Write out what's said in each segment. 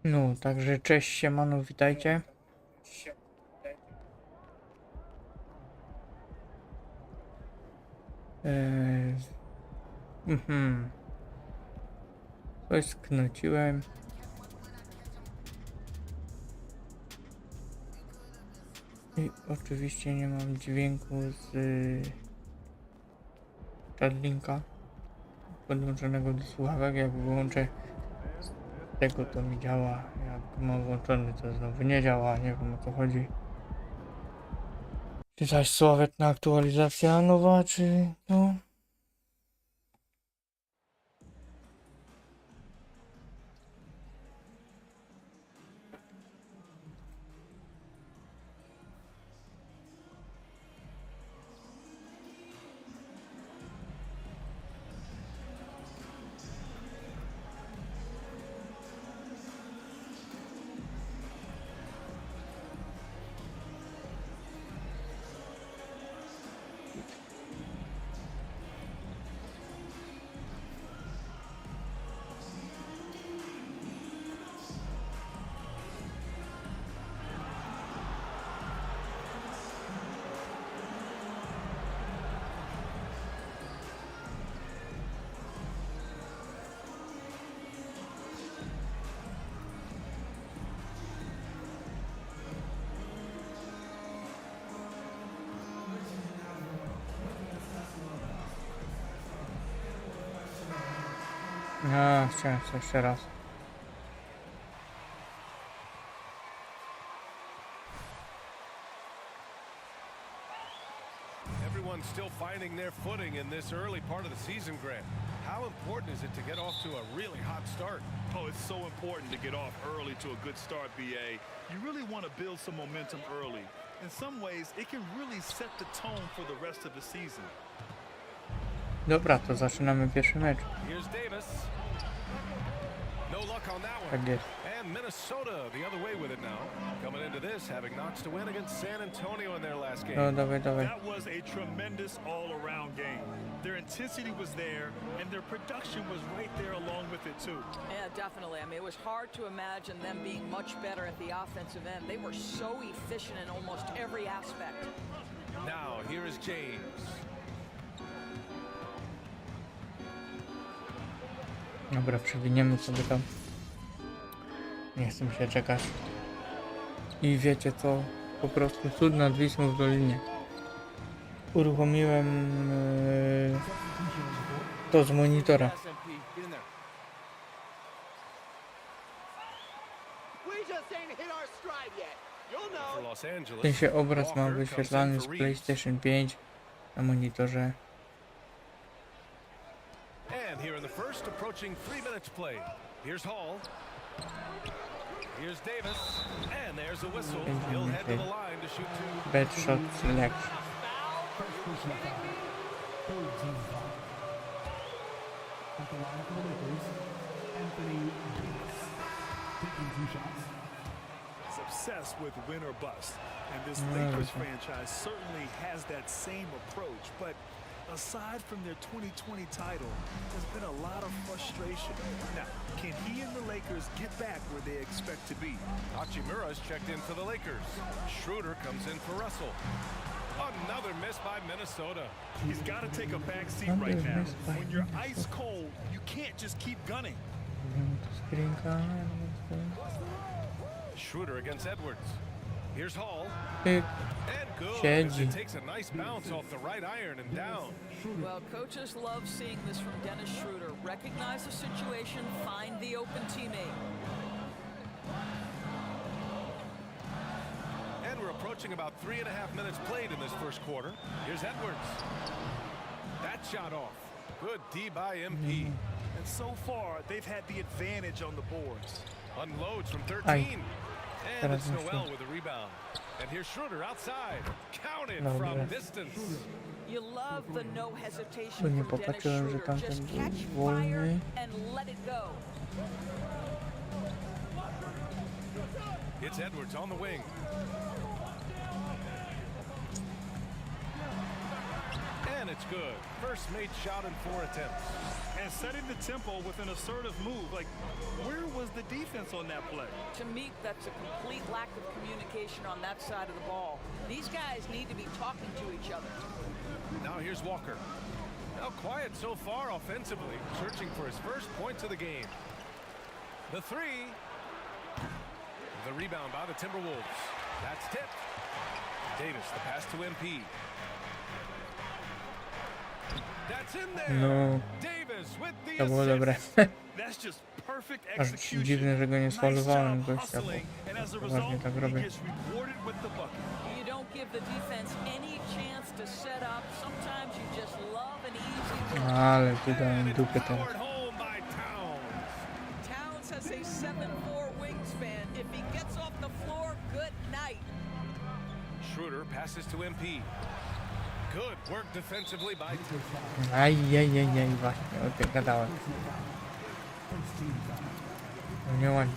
No, także cześć, siemano, witajcie. Eee, Coś sknociłem. I oczywiście nie mam dźwięku z Starlinka podłączonego do słuchawek. Jak wyłączę z tego, to mi działa. Jak mam włączony, to znowu nie działa. Nie wiem, o co chodzi. Czy zaś sławetna aktualizacja nowa, czy no? A, chciałem coś jeszcze raz. Everyone's still finding their footing in this early part of the season, Grant. How important is it to get off to a really hot start? Oh, it's so important to get off early to a good start, BA. You really want to build some momentum early. In some ways, it can really set the tone for the rest of the season. Dobra, to zaczynamy pierwszy mecz. Here's Davis. No luck on that one. Tak jest. And Minnesota the other way with it now. Coming into this, having notched a win against San Antonio in their last game. No, dawaj, dawaj. That was a tremendous all-around game. Their intensity was there, and their production was right there along with it, too. Yeah, definitely. I mean, it was hard to imagine them being much better at the offensive end. They were so efficient in almost every aspect. Now, here is James. Dobra, przewiniemy sobie tam. Nie chcę mi się czekać. I wiecie co? Po prostu cud nad Wisłą w Dolinie. Uruchomiłem to z monitora. For Los W Angeles. sensie obraz mam Walker wyświetlany comes z in for Reeves. PlayStation 5 na monitorze. And here in the first, approaching 3 minutes played. Here's Hall. Here's Davis. And there's a whistle. He'll head to the line to shoot two. Bad shot selection. At the line for the Lakers, Anthony Davis, taking 2 shots. Is obsessed with win or bust. And this Mm. Lakers franchise certainly has that same approach. But aside from their 2020 title, there's been a lot of frustration. Now, can he and the Lakers get back where they expect to be? Hachimura's checked in for the Lakers. Schroeder comes in for Russell. Another miss by Minnesota. He's got to take a back seat right now. When you're ice cold, you can't just keep gunning. Schroeder against Edwards. Here's Hall. Pyk. And good. Siedzi. It takes a nice bounce off the right iron and down. Well, coaches love seeing this from Dennis Schroeder. Recognize the situation, find the open teammate. And we're approaching about 3.5 minutes played in this first quarter. Here's Edwards. That shot off. Good D by MP. And so far, they've had the advantage on the boards. Unloads from 13. Aj. And Teraz it's muszę. Noel with a rebound. And here's Schroeder outside. Counted Dobra. from distance. You love the no hesitation Tu nie from Dennis popatrzyłem, że Schroeder. tamten Just był catch fire wolny. and let it go. It's Edwards on the wing. And it's good. First made shot in 4 attempts. and setting the tempo with an assertive move. Like, where was the defense on that play? To me, that's a complete lack of communication on that side of the ball. These guys need to be talking to each other. Now here's Walker. Now quiet so far offensively, searching for his first points of the game. The three. The rebound by the Timberwolves. That's tipped. Davis, the pass to MP. That's in there. No, Davis with the to było assist. dobre. That's just perfect Aż execution. dziwne, że go nie Nice sfaulowałem job gościa, bo hustling, and as a poważnie result, tak he robię. gets rewarded with the bucket. You don't give the defense any chance to set up. Sometimes you just love an easy look. Ale tu dałem And it's dupę teraz. powered home by Towns. Towns has a 7'4" wingspan. If he gets off the floor, good night. Schroeder passes to MP. Good work defensively by Ajajajaj, właśnie, o tym gadałem. No nie ładnie.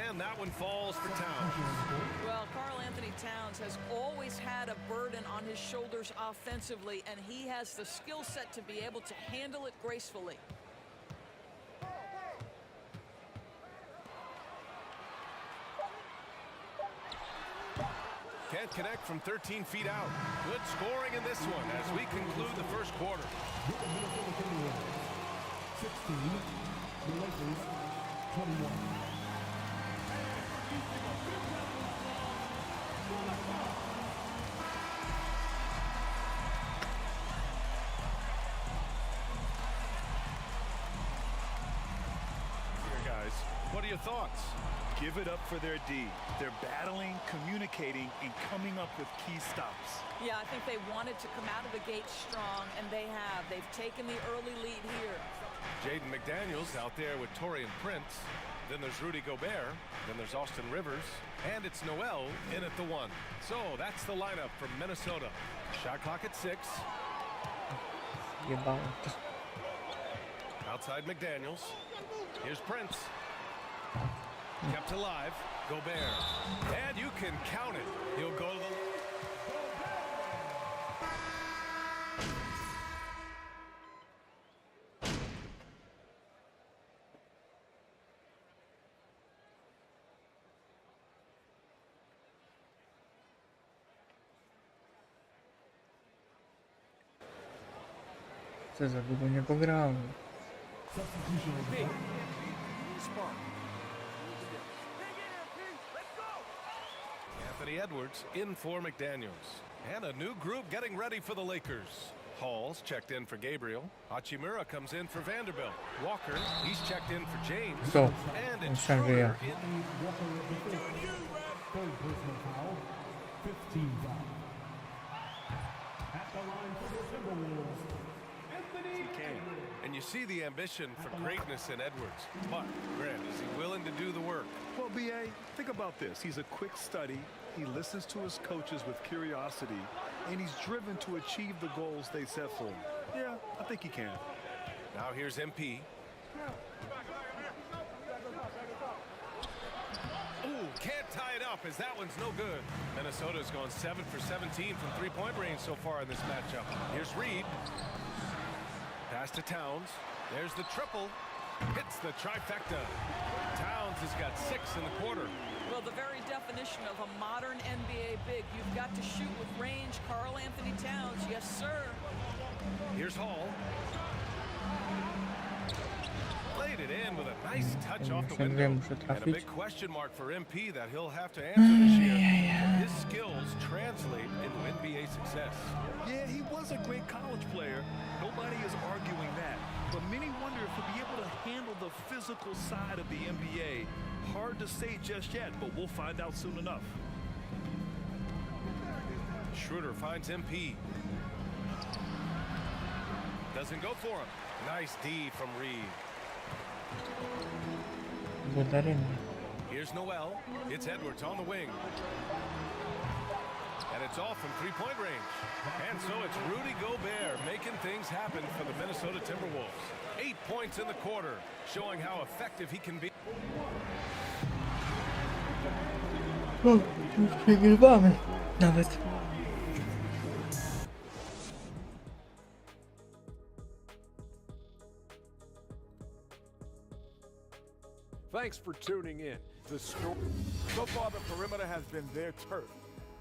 And that one falls for Towns. Well, Karl Anthony Towns has always had a burden on his shoulders offensively, and he has the skill set to be able to handle it gracefully. Can't connect from 13 feet out. Good scoring in this one as we conclude the first quarter. 16, the Lakers 21. Here, guys, what are your thoughts? Give it up for their D. They're battling, communicating, and coming up with key stops. Yeah, I think they wanted to come out of the gate strong, and they have. They've taken the early lead here. Jaden McDaniels out there with Torian Prince. Then there's Rudy Gobert. Then there's Austin Rivers. And it's Noel in at the one. So that's the lineup from Minnesota. Shot clock at 6. Jebałem to. Outside McDaniels. Here's Prince. Kept alive. Gobert. And you can count it. He'll go to the... Co za długo nie pograłem. Anthony Edwards in for McDaniels. And a new group getting ready for the Lakers. Hall's checked in for Gabriel. Hachimura comes in for Vanderbilt. Walker, he's checked in for James. Go. And it's Przerwę ja. Schroeder in. Third personal foul, 15 foul. At the line for the Timberwolves, Anthony Edwards. And you see the ambition for greatness in Edwards. But, Grant, is he willing to do the work? Well, B.A., think about this. He's a quick study. He listens to his coaches with curiosity, and he's driven to achieve the goals they set for him. Yeah, I think he can. Now here's MP. Ooh, can't tie it up as that one's no good. Minnesota's gone 7 for 17 from three-point range so far in this matchup. Here's Reed. Pass to Towns. There's the triple. Hits the trifecta. Towns has got 6 in the quarter. Well, the very definition of a modern NBA big. You've got to shoot with range. Karl Anthony Towns, yes, sir. Here's Hall. Played it in with a nice touch off the window. And a big question mark for MP that he'll have to answer this year. His skills translate into NBA success. Yeah, he was a great college player. Nobody is arguing that. But many wonder if he'll be able to handle the physical side of the NBA. Hard to say just yet, but we'll find out soon enough. Schroeder finds MP. Doesn't go for him. Nice D from Reed. Budarynny. Here's Noel. It's Edwards on the wing. And it's off from three-point range. And so it's Rudy Gobert making things happen for the Minnesota Timberwolves. 8 points in the quarter, showing how effective he can be. O, już przegrywamy. Nawet. Thanks for tuning in. So far, the perimeter has been their turf.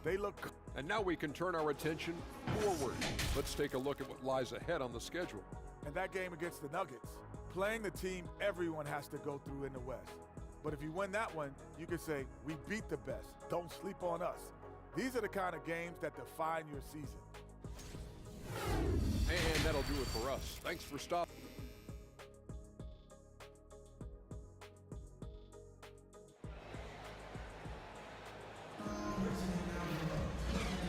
They look. And now we can turn our attention forward. Let's take a look at what lies ahead on the schedule. And that game against the Nuggets, playing the team everyone has to go through in the West. But if you win that one, you can say, we beat the best. Don't sleep on us. These are the kind of games that define your season. And that'll do it for us. Thanks for stopping.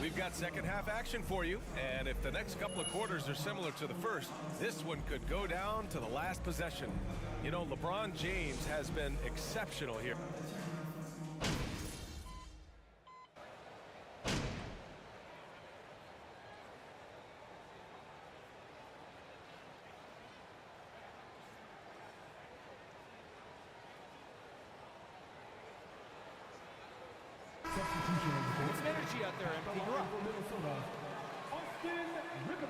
We've got second half action for you, and if the next couple of quarters are similar to the first, this one could go down to the last possession. You know, LeBron James has been exceptional here. Substitution on the court. Some energy out there, MP. You're up. For Minnesota, Austin Rivers.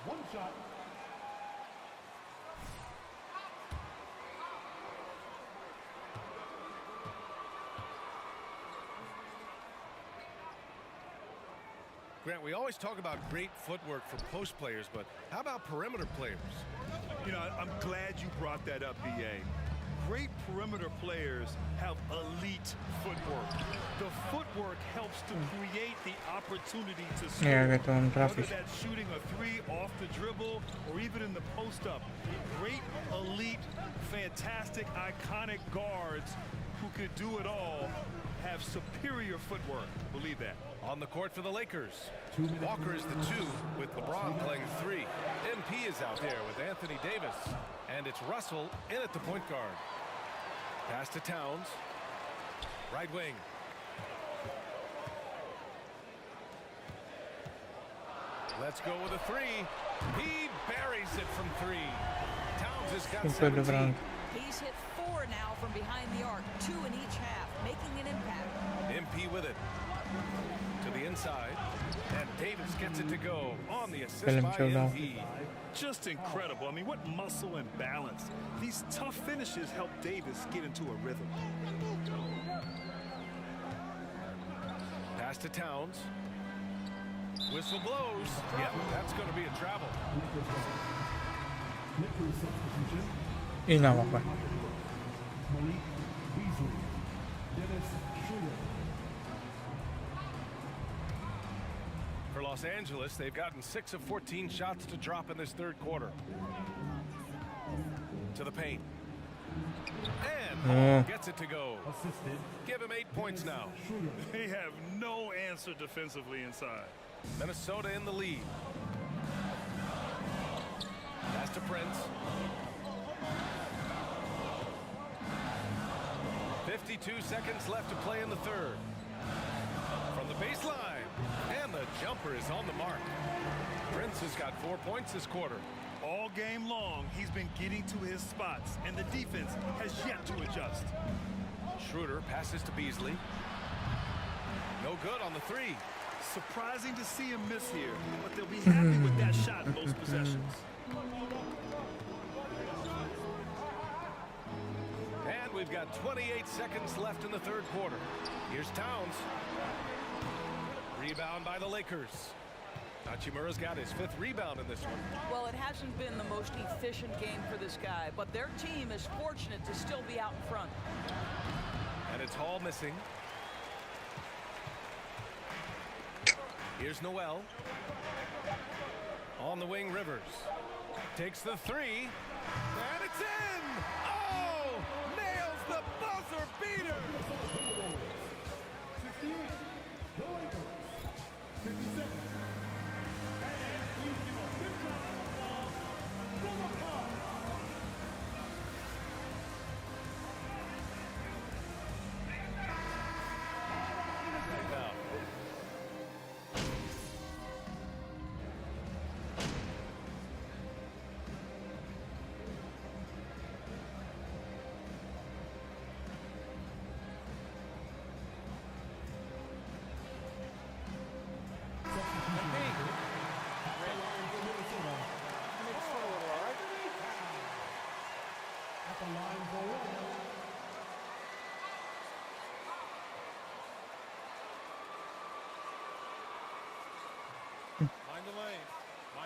One shot. Grant, we always talk about great footwork for post players, but how about perimeter players? You know, I'm glad you brought that up, B.A. Great perimeter players have elite footwork. The footwork helps to create the opportunity to score. Nie, jak to on Whether trafić. that's shooting a three off the dribble or even in the post-up. Great, elite, fantastic, iconic guards who could do it all have superior footwork. Believe that. On the court for the Lakers. 2 minutes Walker is the 2 with LeBron playing 3. MP is out there with Anthony Davis. And it's Russell in at the point guard. Pass to Towns. Right wing. Let's go with a 3. He buries it from 3. Towns has got Super 17. LeBron. He's hit 4 now from behind the arc, 2 in each half, making an impact. MP with it. To the inside. And Davis gets it to go on the assist Film by show now. MP. Just incredible. I mean, what muscle and balance. These tough finishes help Davis get into a rhythm. Pass to Towns. Whistle blows. Yep, that's going to be a travel. Lakers substitution. I na łapę. Malik Beasley. Dennis Schroeder. For Los Angeles, they've gotten 6 of 14 shots to drop in this third quarter. To the paint. And Paul gets it to go. Assisted. Give him 8 points now. Schroeder. They have no answer defensively inside. Minnesota in the lead. Pass to Prince. 52 seconds left to play in the third. From the baseline. And the jumper is on the mark. Prince has got 4 points this quarter. All game long, he's been getting to his spots, and the defense has yet to adjust. Schroeder passes to Beasley. No good on the 3. Surprising to see him miss here, but they'll be happy with that shot most possessions. And we've got 28 seconds left in the third quarter. Here's Towns. Rebound by the Lakers. Hachimura's got his 5th rebound in this one. Well, it hasn't been the most efficient game for this guy, but their team is fortunate to still be out in front. And it's Hall missing. Here's Noel. On the wing, Rivers. Takes the 3. And it's in! Oh! Nails the buzzer beater! 68. The Lakers. 57. And he's in a fifth round ball from the top. Now,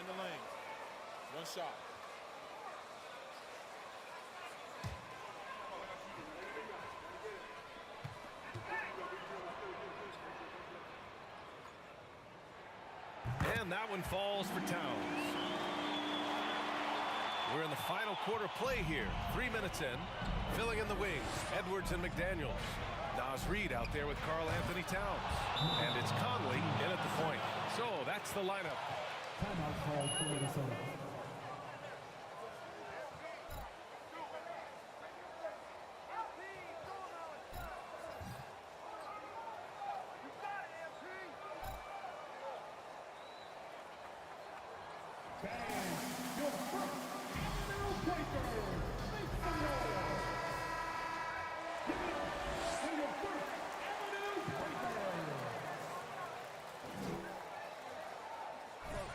Find the lane. One shot. And that one falls for Towns. We're in the final quarter play here. 3 minutes in. Filling in the wings, Edwards and McDaniels. Nas Reed out there with Karl Anthony Towns. And it's Conley in at the point. So that's the lineup. Timeout called for Minnesota.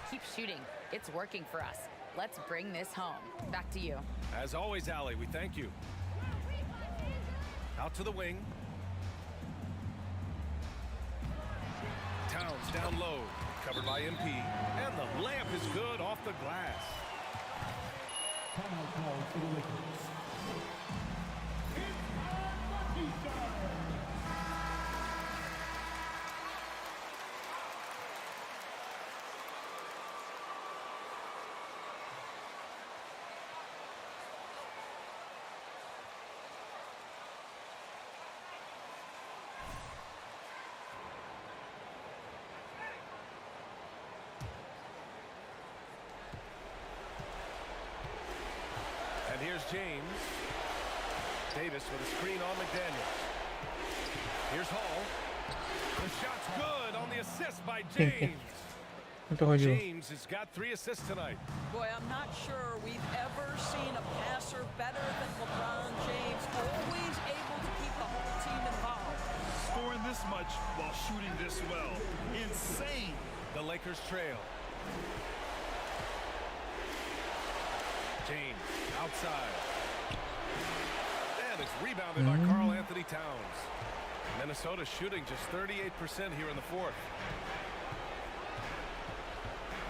Keep shooting. It's working for us. Let's bring this home. Back to you. As always, Allie, we thank you. Out to the wing. Towns down low. Covered by MP. And the layup is good off the glass. Timeout called for the Lakers. And here's James. Davis with a screen on McDaniels. Here's Hall. The shot's good on the assist by James. Это ходил. James has got 3 assists tonight. Boy, I'm not sure we've ever seen a passer better than LeBron James. Always able to keep the whole team involved. Scoring this much while shooting this well. Insane. The Lakers trail. James outside. And it's rebounded by Karl Anthony Towns. Minnesota shooting just 38% here in the fourth.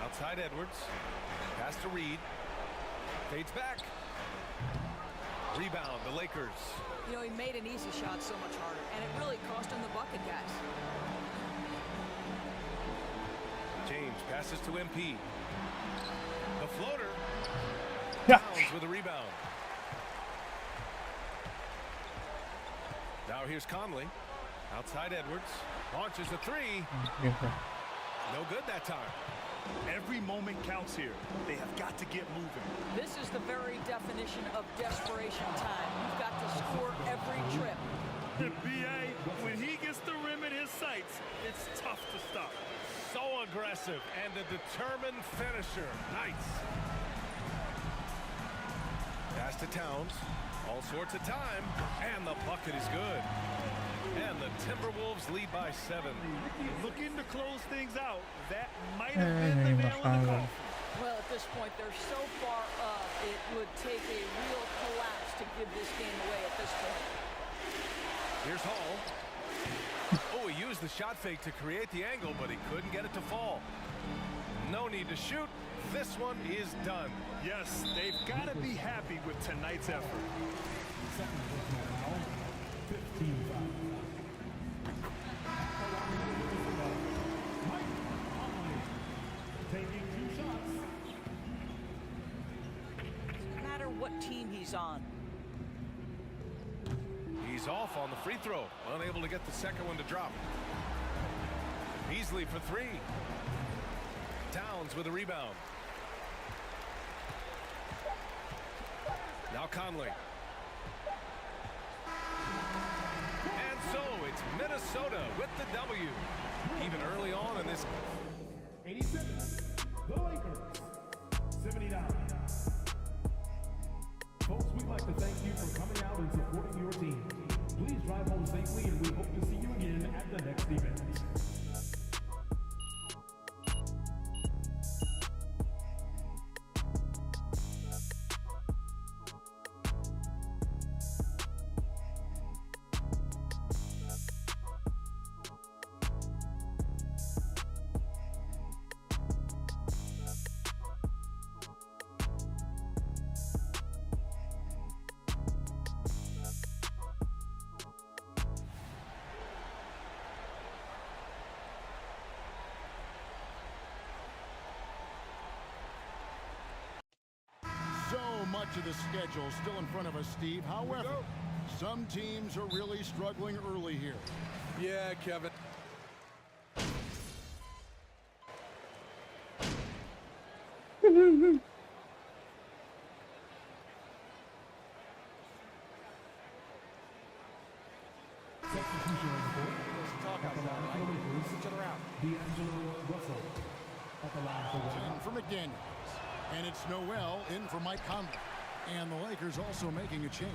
Outside Edwards. Pass to Reed. Fades back. Rebound, the Lakers. You know, he made an easy shot so much harder, and it really cost him the bucket, guys. James passes to MP. The floater. Yeah. Towns with a rebound. Now here's Conley. Outside Edwards. Launches a 3. No good that time. Every moment counts here. They have got to get moving. This is the very definition of desperation time. You've got to score every trip. The BA, when he gets the rim in his sights, it's tough to stop. So aggressive and a determined finisher. Nice. Pass to Towns. All sorts of time. And the bucket is good. And the Timberwolves lead by 7. Looking to close things out. That might have been the nail in the coffin. Well, at this point, they're so far up, it would take a real collapse to give this game away at this point. Here's Hall. Oh, he used the shot fake to create the angle, but he couldn't get it to fall. No need to shoot. This one is done. Yes, they've got to be happy with tonight's effort. Second personal foul. 15 fouls. Mike Conley taking 2 shots. No matter what team he's on. He's off on the free throw. Unable to get the second one to drop. Beasley for 3. Towns with a rebound. Now Conley. And so it's Minnesota with the W. Even early on in this. 87. The Lakers. 79. Folks, we'd like to thank you for coming out and supporting your team. Please drive home safely, and we hope to see you again at the next event. much of the schedule still in front of us, Steve. However, some teams are really struggling early here. Yeah, Kevin. Substitution on the court. At the line for the Lakers, D'Angelo Russell. At the line for the In for McDaniels. And it's Noel in for Mike Conley. And the Lakers also making a change.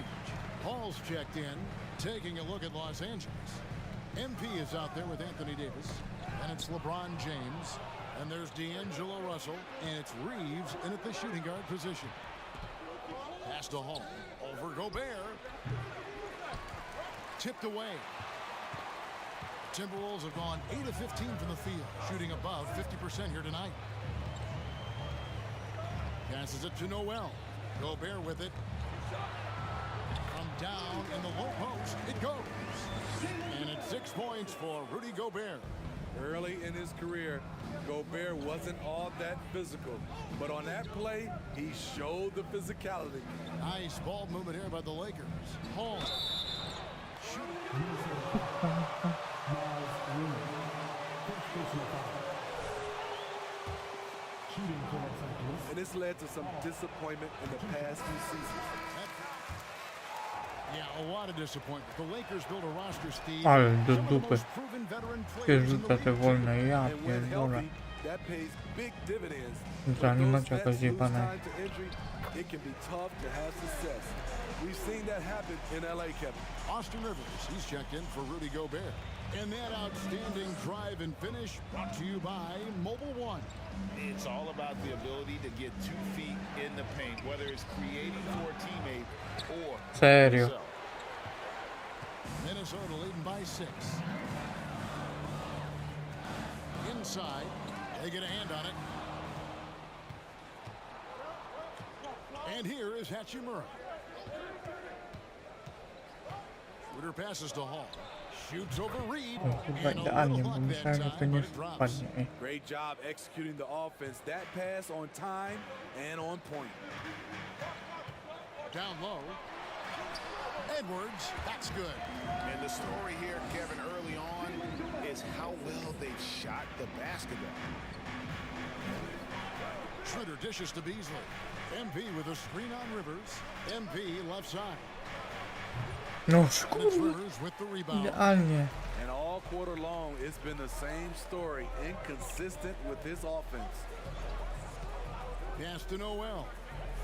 Hall's checked in, taking a look at Los Angeles. MP is out there with Anthony Davis. And it's LeBron James. And there's D'Angelo Russell. And it's Reeves in at the shooting guard position. Pass to Hall. Over Gobert. Tipped away. Timberwolves have gone 8 of 15 from the field, shooting above 50% here tonight. Passes it to Noel. Gobert with it. From down in the low post, it goes. And it's 6 points for Rudy Gobert. Early in his career, Gobert wasn't all that physical. But on that play, he showed the physicality. Nice ball movement here by the Lakers. Hall. And this led to some disappointment in the past few seasons. Yeah, a lot of disappointment. The Lakers built a roster, Steve. Ale do Some of the dupy. most proven veteran Się players in the rzuca te league. wolne, ja And when pierdolę. healthy, that pays big dividends. To When nie those macie vets jakoś lose zjebane. time to injury, it can be tough to have success. We've seen that happen in LA, Kevin. Austin Rivers, he's checked in for Rudy Gobert. And that outstanding drive and finish brought to you by Mobile One. It's all about the ability to get 2 feet in the paint, whether it's creating for a teammate or Serio. yourself. Minnesota leading by 6. Inside, they get a hand on it. And here is Hachimura. Schroeder passes to Hall. Shoots over Reed. Chyba And a idealnie, little bo luck myślałem, that że to time, nie but it drops. spadnie. Ej. Great job executing the offense. That pass on time and on point. Down low. Edwards, that's good. And the story here, Kevin, early on is how well they've shot the basketball. Schroeder dishes to Beasley. MP with a screen on Rivers. MP left side. No And it's kurwa, Rivers with the rebound. idealnie. And all quarter long, it's been the same story. Inconsistent with his offense. Pass to Noel.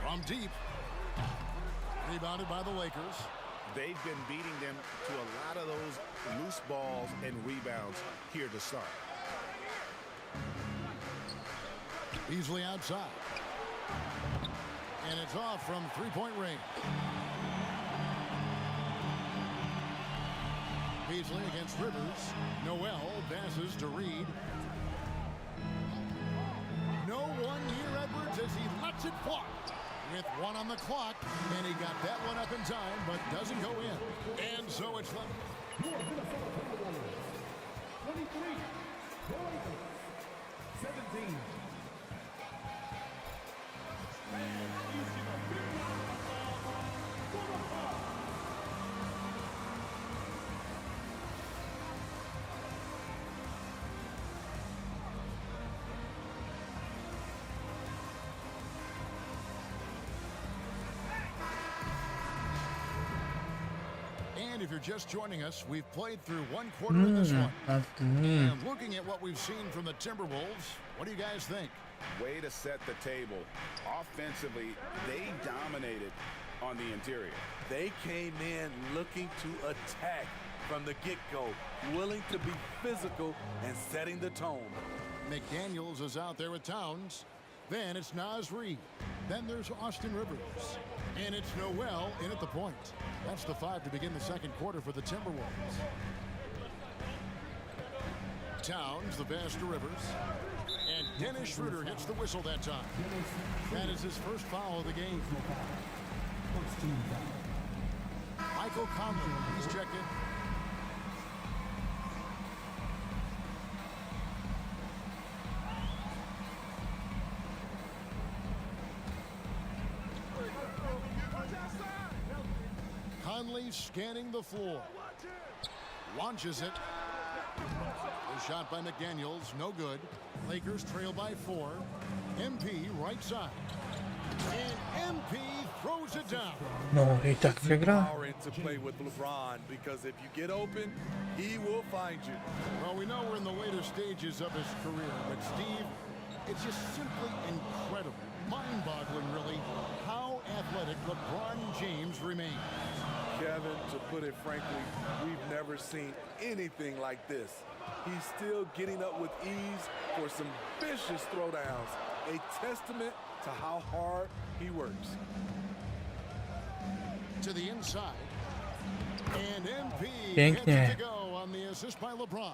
From deep. Rebounded by the Lakers. They've been beating them to a lot of those loose balls and rebounds here to start. Beasley outside. And it's off from three-point range. Beasley against Rivers. Noel passes to Reed. No one near Edwards as he lets it fly. With 1 on the clock, and he got that one up in time, but doesn't go in. And so it's the 23, 17. And if you're just joining us, we've played through 1 quarter in this one. And looking at what we've seen from the Timberwolves, what do you guys think? Way to set the table. Offensively, they dominated on the interior. They came in looking to attack from the get-go, willing to be physical and setting the tone. McDaniels is out there with Towns. Then it's Naz Reid. Then there's Austin Rivers. And it's Noel in at the point. That's the 5 to begin the second quarter for the Timberwolves. Towns, the pass to Rivers. And Dennis Schroeder gets the whistle that time. That is his first foul of the game. First team foul. Michael Conley, he's checked in. Conley scanning the floor. Launches it. The shot by McDaniels, no good. Lakers trail by 4. MP right side. And MP throws it down. No, i tak wygra. Power into play with LeBron because if you get open, he will find you. Well, we know we're in the later stages of his career, but Steve, it's just simply incredible, mind-boggling really, how athletic LeBron James remains. Kevin, to put it frankly, we've never seen anything like this. He's still getting up with ease for some vicious throwdowns, a testament to how hard he works. To the inside. And MP Pięknie. gets it to go on the assist by LeBron.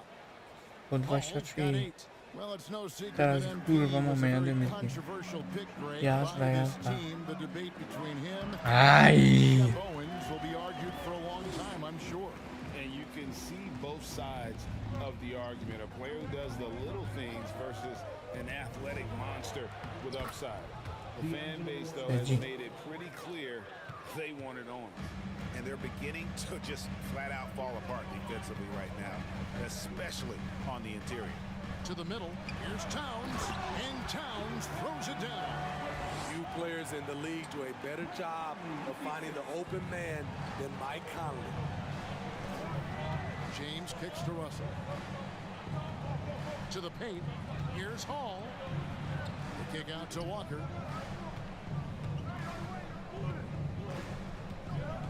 Po Paul's got 23. 8. Well, it's no secret Teraz that MP kurwa was a mamy very jadymy. controversial pick grade Jazda, by this jazda. team. The debate between him Aj! and Jeff Owens will be argued for a long time, I'm sure. And you can see both sides of the argument. A player who does the little things versus an athletic monster with upside. The fan base, though, has made it pretty clear they want it on. And they're beginning to just flat out fall apart defensively right now, especially on the interior. To the middle, here's Towns, and Towns throws it down. Few players in the league do a better job of finding the open man than Mike Conley. James kicks to Russell. To the paint, here's Hall. The kick out to Walker.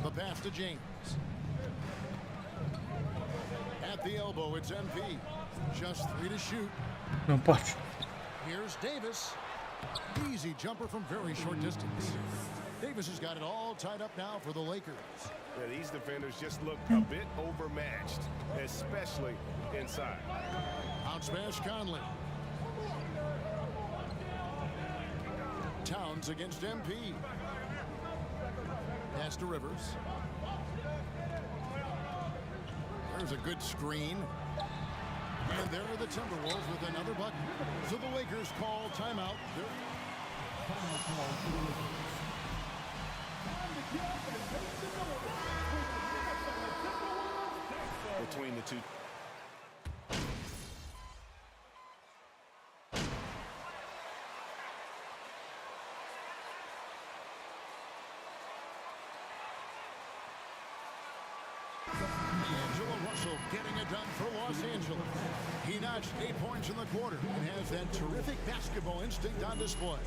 The pass to James. At the elbow, it's MP. Just 3 to shoot. No patrz. Here's Davis. Easy jumper from very short distance. Davis has got it all tied up now for the Lakers. Yeah, these defenders just look a bit overmatched, especially inside. Bounce pass Conley. Towns against MP. Pass to Rivers. There's a good screen. And there are the Timberwolves with another bucket. So the Lakers call timeout. Between the two. D'Angelo Russell getting it done for Los Angeles. He notched 8 points in the quarter and has that terrific basketball instinct on display.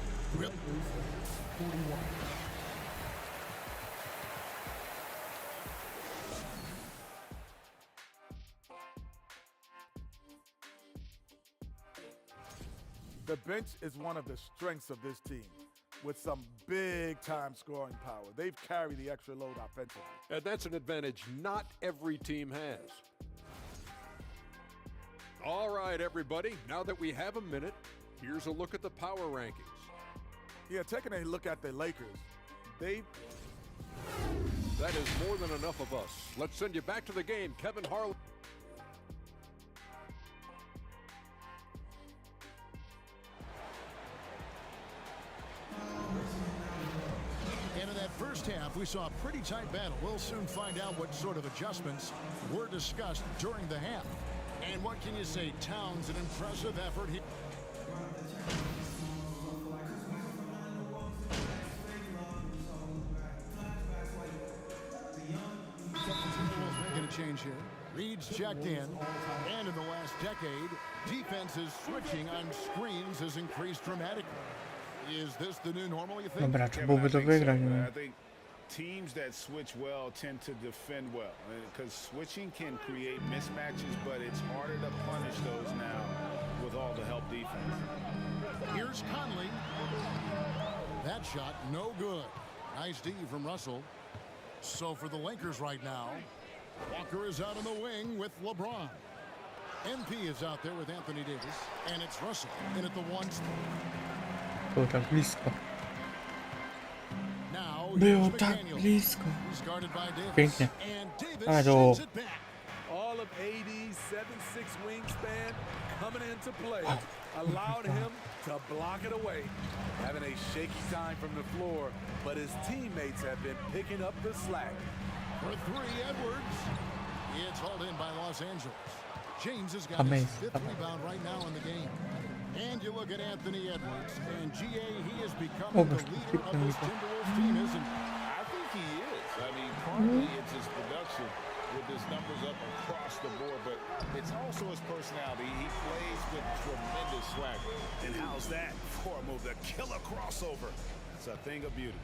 The bench is one of the strengths of this team, with some big-time scoring power. They've carried the extra load offensively. And that's an advantage not every team has. All right, everybody, now that we have a minute, here's a look at the power rankings. Yeah, taking a look at the Lakers, That is more than enough of us. Let's send you back to the game, Kevin Harlan. And in that first half, we saw a pretty tight battle. We'll soon find out what sort of adjustments were discussed during the half. And what can you say? Towns, an impressive effort. Making a change here. Reed's checked in. And in the last decade, defenses switching on screens has increased dramatically. Is this the new normal, you think? Dobra, czy byłoby to wygrać? I think teams that switch well tend to defend well because switching can create mismatches, but it's harder to punish those now with all the help defense. Here's Conley. That shot, no good. Nice D from Russell. So for the Lakers right now, Walker is out on the wing with LeBron. MP is out there with Anthony Davis, and it's Russell in at the 1 spot. Było tak blisko. Now Było here's tak McDaniels. blisko. He's guarded by Davis. Pięknie. And Davis Ale to... sends it back. All of AD's 7'6" wingspan coming into play allowed him to block it away. Having a shaky time from the floor, but his teammates have been picking up the slack. For three, Edwards. It's hauled in by Los Angeles. James has got his fifth rebound right now in the game. And you look at Anthony Edwards, and GA, he is becoming the leader of this Timberwolves team, isn't he? I think he is. I mean, partly it's his production with his numbers up across the board, but it's also his personality. He plays with tremendous swagger. And how's that for a move? The killer crossover. It's a thing of beauty.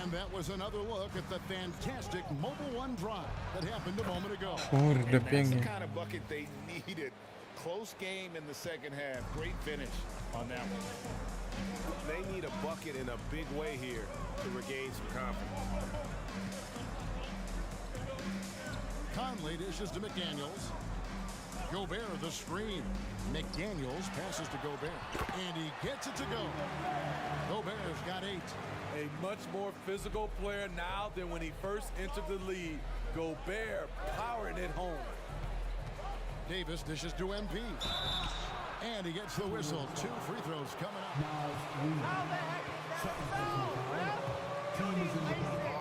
And that was another look at the fantastic Mobile One drive that happened a moment ago. And that's the kind of bucket they needed. Close game in the second half. Great finish on that one. They need a bucket in a big way here to regain some confidence. Conley dishes to McDaniels. Gobert the screen. McDaniels passes to Gobert. And he gets it to go. Gobert's got 8. A much more physical player now than when he first entered the league. Gobert powering it home. Davis dishes to MP. And he gets the whistle. 2 free throws coming up.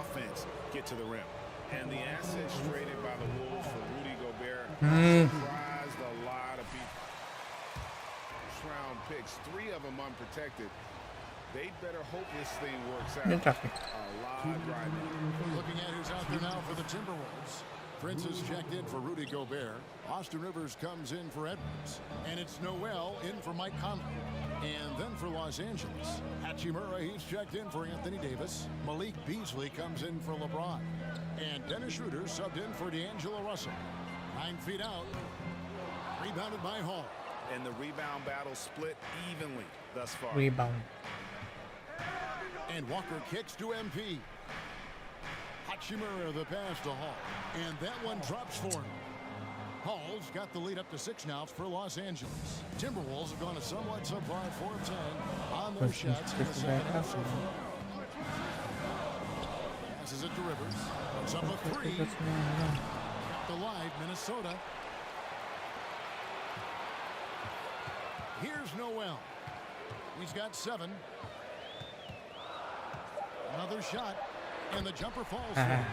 Offense get to the rim. And the assets traded by the Wolves for Rudy Gobert surprised a lot of people. First-round picks, 3 of them unprotected. They'd better hope this thing works out. A lot driving. Looking at who's out there now for the Timberwolves. Prince is checked in for Rudy Gobert. Austin Rivers comes in for Edwards. And it's Noel in for Mike Conley. And then for Los Angeles, Hachimura, he's checked in for Anthony Davis. Malik Beasley comes in for LeBron. And Dennis Schroeder subbed in for D'Angelo Russell. 9 feet out. Rebounded by Hall. And the rebound battle split evenly thus far. Rebound. And Walker kicks to MP. Hachimura the pass to Hall. And that one drops for him. Hall's got the lead up to 6 now for Los Angeles. Timberwolves have gone a somewhat subpar 4 of 10 on those shots in the second half so far. Passes it to Rivers. Puts up a 3. The live Minnesota. Here's Noel. He's got 7. Another shot. And the jumper falls. 9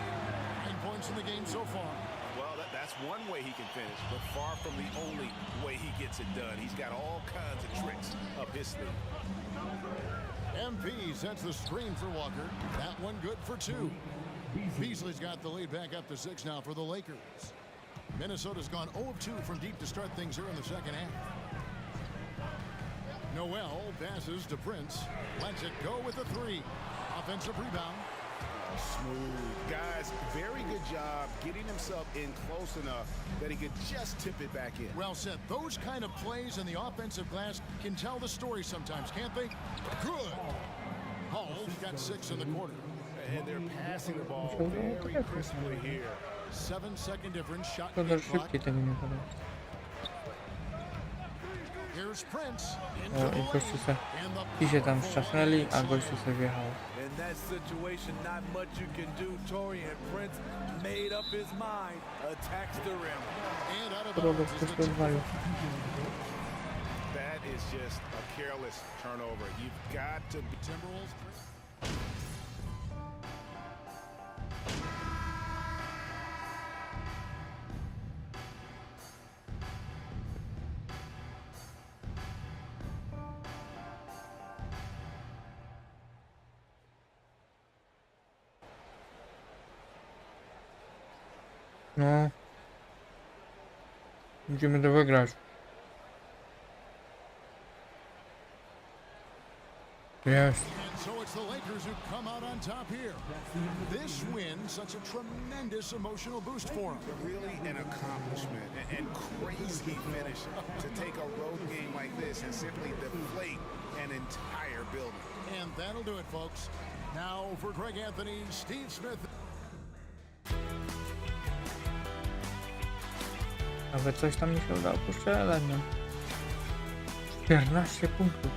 points in the game so far. Well, that's one way he can finish, but far from the only way he gets it done. He's got all kinds of tricks up his sleeve. MP sets the screen for Walker. That one good for 2. Beasley's got the lead back up to 6 now for the Lakers. Minnesota's gone 0 of 2 from deep to start things here in the second half. Noel passes to Prince. Lets it go with a 3. Offensive rebound. Smooth. Guys, very good job getting himself in close enough that he could just tip it back in. Well said. Those kind of plays in the offensive glass can tell the story sometimes, can't they? Good. Hall's got 6 in the quarter. And they're passing the ball very crisply here. 7-second difference. Shot clock. Here's Prince. I gościu se idzie tam szczasnęli, a gościu sobie wjechał. In that situation, not much you can do. Taurean Prince made up his mind, attacks the rim. And out of that is just a careless turnover. You've got to be Timberwolves. No. Musimy to wygrać. Yes. And so it's the Lakers who come out on top here. This win, such a tremendous emotional boost for them. Really an accomplishment and crazy finish to take a road game like this and simply deflate an entire building. And that'll do it, folks. Now for Greg Anthony, Steve Smith. Nawet coś tam mi się udało postrzelać, no. 14 punktów.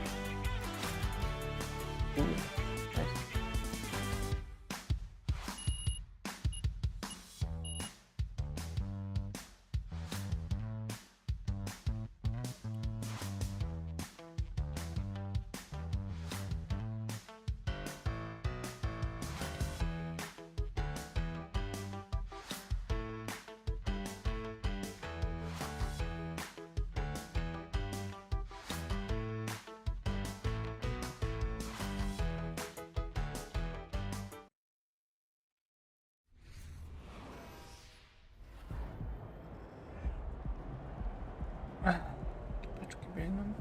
No.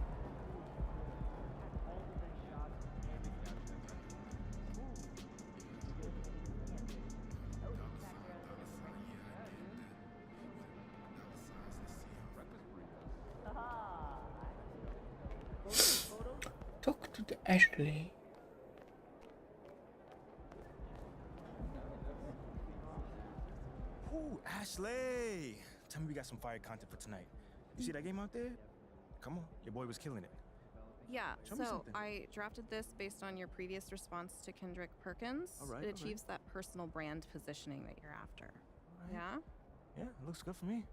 Talk to the Ashley. Ooh, Ashley! Tell me we got some fire content for tonight. You see that game out there? Come on, your boy was killing it. Yeah, Show me so something. I drafted this based on your previous response to Kendrick Perkins. All right, it all right. achieves that personal brand positioning that you're after. All right. Yeah? Yeah, it looks good for me.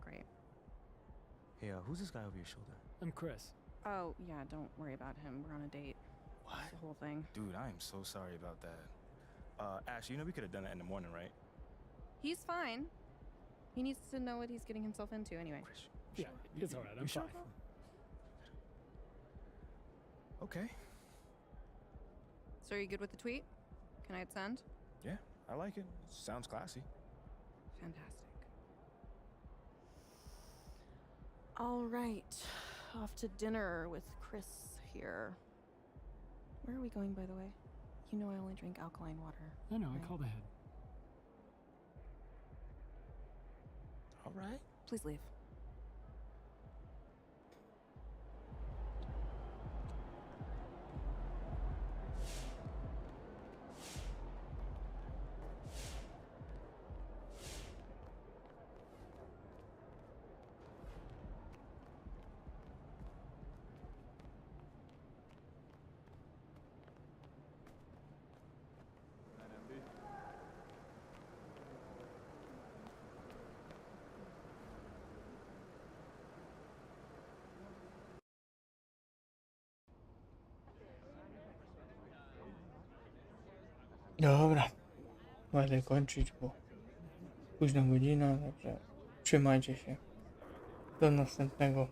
Great. Hey, who's this guy over your shoulder? I'm Chris. Oh, yeah, don't worry about him. We're on a date. What? It's the whole thing. Dude, I am so sorry about that. Ash, you know we could have done that in the morning, right? He's fine. He needs to know what he's getting himself into anyway. Yeah, it's all right. I'm fine. Okay. So are you good with the tweet? Can I hit send? Yeah, I like it. Sounds classy. Fantastic. All right. Off to dinner with Chris here. Where are we going, by the way? You know I only drink alkaline water. I know, right? I called ahead. All right. Please leave. Dobra, będę kończyć, bo późna godzina, także trzymajcie się. Do następnego.